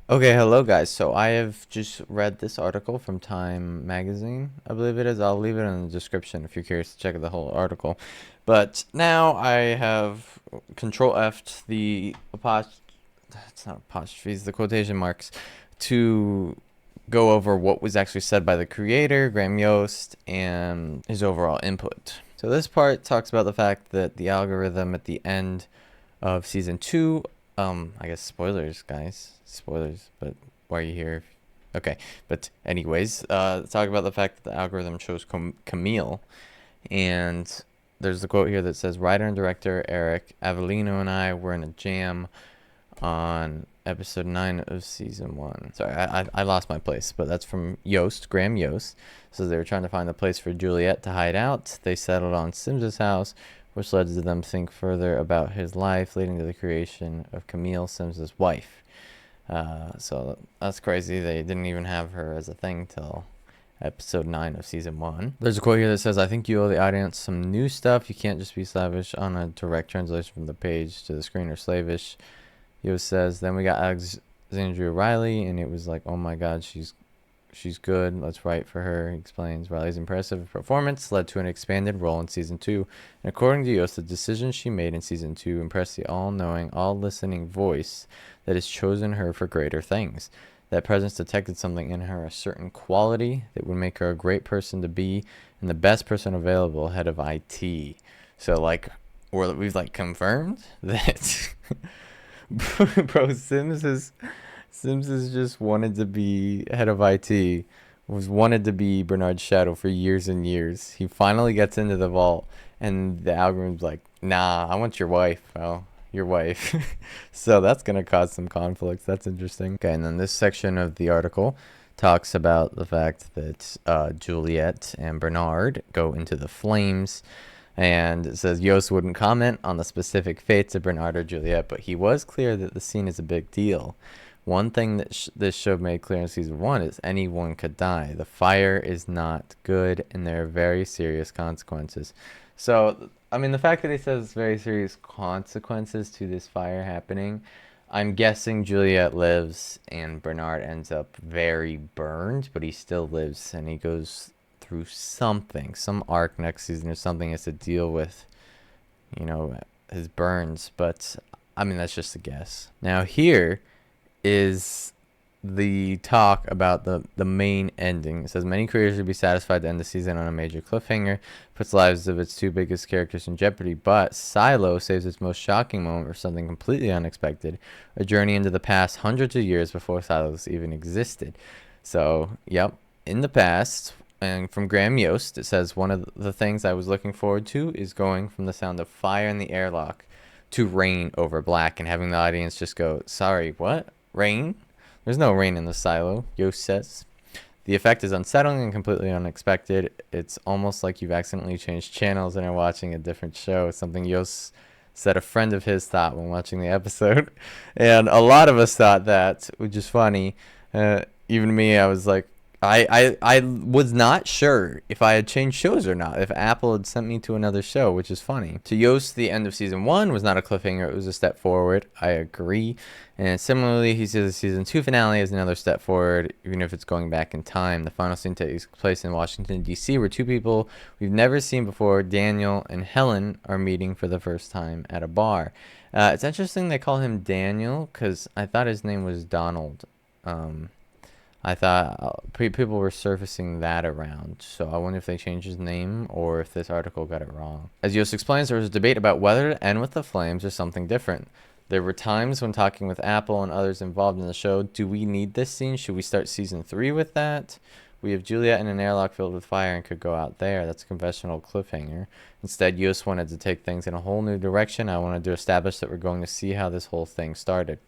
Okay, hello guys. So I have just read this article from Time Magazine, I believe it is. I'll leave it in the description if you're curious to check out the whole article. But now I have Control F the it's not apostrophes, the quotation marks to go over what was actually said by the creator, Graham Yost, and his overall input. So this part talks about the fact that the algorithm at the end of season 2, I guess spoilers, guys, spoilers, but why are you here? Okay, but anyways, talk about the fact that the algorithm chose Camille, and there's the quote here that says, writer and director Eric Avellino and I were in a jam on episode 9 of season 1. Sorry, I lost my place, but that's from Yost, Graham Yost. So they were trying to find a place for Juliet to hide out. They settled on Sims's house, which led to them think further about his life, leading to the creation of Camille, Sims's wife. So that's crazy. They didn't even have her as a thing till episode 9 of season 1. There's a quote here that says, I think you owe the audience some new stuff. You can't just be slavish on a direct translation from the page to the screen or slavish. He says, then we got Alexandria Riley, and it was like, oh my god, she's good. Let's write for her. He explains Riley's impressive performance led to an expanded role in season 2. And according to Yost, the decisions she made in season 2 impressed the all-knowing, all-listening voice that has chosen her for greater things. That presence detected something in her, a certain quality that would make her a great person to be and the best person available, head of IT. So, like, we've, like, confirmed that bro, Sims has just wanted to be head of IT, was wanted to be Bernard's shadow for years and years. He finally gets into the vault, and the algorithm's like, nah, I want your wife, bro. Your wife. So that's going to cause some conflicts. That's interesting. Okay, and then this section of the article talks about the fact that Juliet and Bernard go into the flames. And it says Yost wouldn't comment on the specific fates of Bernard or Juliet, but he was clear that the scene is a big deal. One thing that this show made clear in season 1 is anyone could die. The fire is not good, and there are very serious consequences. So, I mean, the fact that he says very serious consequences to this fire happening, I'm guessing Juliet lives and Bernard ends up very burned, but he still lives and he goes through something, some arc next season or something has to deal with, his burns. But I mean, that's just a guess. Now, here is the talk about the main ending. It says many creators would be satisfied to end the season on a major cliffhanger, puts the lives of its two biggest characters in jeopardy, but Silo saves its most shocking moment for something completely unexpected, a journey into the past hundreds of years before Silos even existed. So, yep, in the past, and from Graham Yost, it says one of the things I was looking forward to is going from the sound of fire in the airlock to rain over black and having the audience just go, sorry, what? Rain? There's no rain in the silo, Yost says. The effect is unsettling and completely unexpected. It's almost like you've accidentally changed channels and are watching a different show, something Yost said a friend of his thought when watching the episode. And a lot of us thought that, which is funny. Even me, I was like, I was not sure if I had changed shows or not, if Apple had sent me to another show, which is funny. To Yost, the end of season 1 was not a cliffhanger, it was a step forward. I agree. And similarly, he says the season 2 finale is another step forward, even if it's going back in time. The final scene takes place in Washington, D.C., where two people we've never seen before, Daniel and Helen, are meeting for the first time at a bar. It's interesting they call him Daniel, because I thought his name was Donald. I thought people were surfacing that around, so I wonder if they changed his name or if this article got it wrong. As Yost explains, there was a debate about whether to end with the flames or something different. There were times when talking with Apple and others involved in the show, do we need this scene? Should we start season 3 with that? We have Juliet in an airlock filled with fire and could go out there. That's a conventional cliffhanger. Instead, Yost wanted to take things in a whole new direction. I wanted to establish that we're going to see how this whole thing started.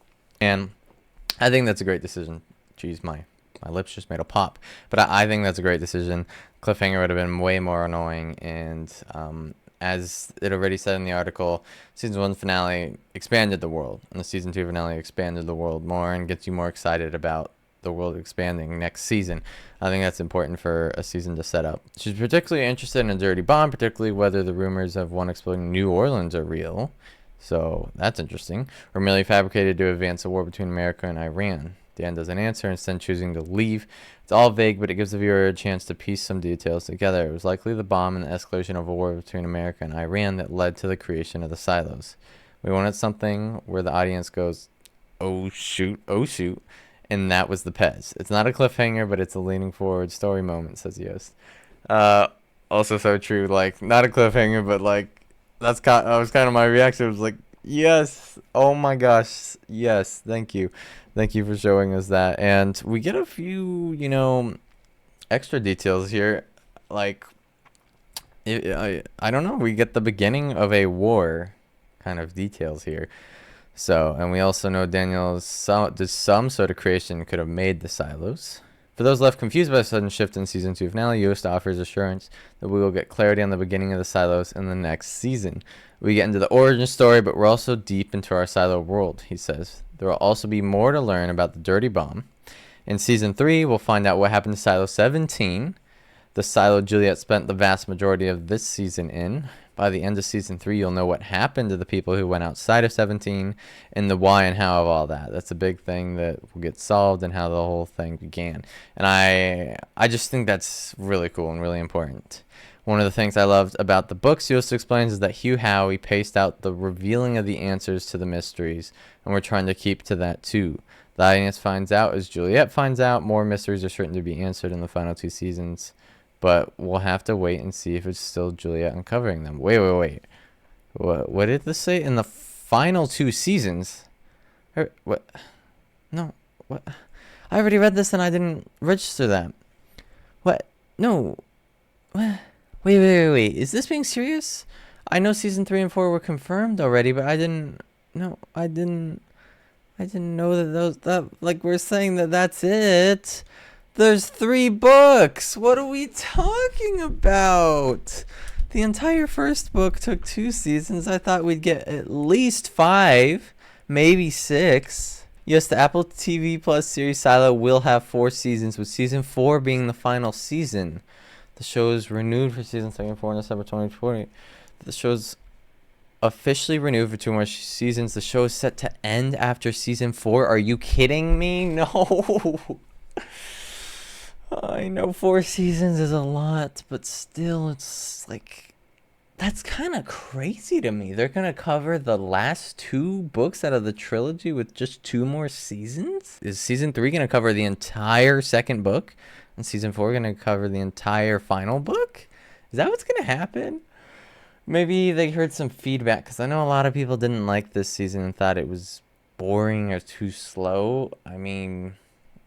And I think that's a great decision. Jeez, my lips just made a pop. But I think that's a great decision. Cliffhanger would have been way more annoying. And as it already said in the article, season 1 finale expanded the world. And the season 2 finale expanded the world more and gets you more excited about the world expanding next season. I think that's important for a season to set up. She's particularly interested in a dirty bomb, particularly whether the rumors of one exploding New Orleans are real. So that's interesting. Or merely fabricated to advance the war between America and Iran. The end doesn't answer, instead choosing to leave. It's all vague, but it gives the viewer a chance to piece some details together. It was likely the bomb and the escalation of a war between America and Iran that led to the creation of the silos. We wanted something where the audience goes, oh shoot, oh shoot, and that was the Pez. It's not a cliffhanger, but it's a leaning forward story moment, says Yost. Also so true, like, not a cliffhanger, but like, that was kind of my reaction. It was like, yes, oh my gosh, yes, thank you for showing us that. And we get a few, you know, extra details here, like, I don't know, we get the beginning of a war kind of details here. So, and we also know Daniel's some sort of creation could have made the silos. For those left confused by the sudden shift in Season 2 finale, Yost offers assurance that we will get clarity on the beginning of the silos in the next season. We get into the origin story, but we're also deep into our silo world, he says. There will also be more to learn about the Dirty Bomb. In Season 3, we'll find out what happened to Silo 17, the silo Juliet spent the vast majority of this season in. By the end of Season 3, you'll know what happened to the people who went outside of 17 and the why and how of all that. That's a big thing that will get solved and how the whole thing began. And I just think that's really cool and really important. One of the things I loved about the books Yost explains is that Hugh Howey paced out the revealing of the answers to the mysteries, and we're trying to keep to that too. The audience finds out as Juliet finds out. More mysteries are certain to be answered in the final 2 seasons. But we'll have to wait and see if it's still Juliet uncovering them. Wait. What did this say? In the final 2 seasons? What? No. What? I already read this and I didn't register that. What? No. What? Wait. Is this being serious? I know Season 3 and 4 were confirmed already, but I didn't know that we're saying that that's it. There's 3 books. What are we talking about? The entire first book took 2 seasons. I thought we'd get at least 5, maybe 6. Yes, the Apple TV Plus series Silo will have 4 seasons, with Season 4 being the final season. The show is renewed for Season 3 and 4 in December 2020. The show's officially renewed for 2 more seasons. The show is set to end after Season 4. Are you kidding me? No. I know 4 seasons is a lot, but still, it's like, that's kind of crazy to me. They're going to cover the last 2 books out of the trilogy with just 2 more seasons? Is Season 3 going to cover the entire second book? And Season 4 going to cover the entire final book? Is that what's going to happen? Maybe they heard some feedback, because I know a lot of people didn't like this season and thought it was boring or too slow. I mean,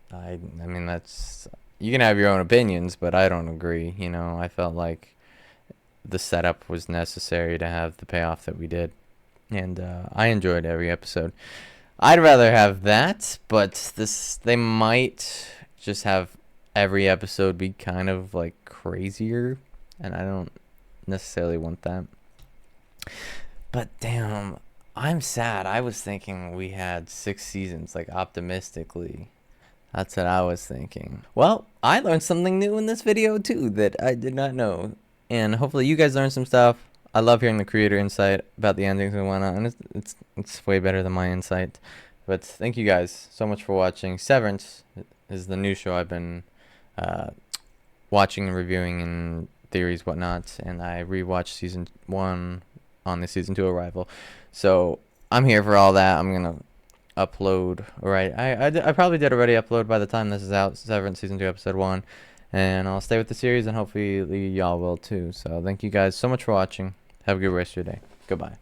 that's... You can have your own opinions, but I don't agree. You know, I felt like the setup was necessary to have the payoff that we did. And I enjoyed every episode. I'd rather have that, but they might just have every episode be kind of like crazier. And I don't necessarily want that. But damn, I'm sad. I was thinking we had 6 seasons, like optimistically. That's what I was thinking. Well, I learned something new in this video too that I did not know. And hopefully you guys learned some stuff. I love hearing the creator insight about the endings and whatnot. And it's way better than my insight. But thank you guys so much for watching. Severance is the new show I've been watching and reviewing and theories, whatnot. And I rewatched Season 1 on the Season 2 arrival. So I'm here for all that. I'm going to upload. Right, I probably did already upload by the time this is out. Severance Season 2 Episode 1, and I'll stay with the series, and hopefully y'all will too. So thank you guys so much for watching. Have a good rest of your day. Goodbye.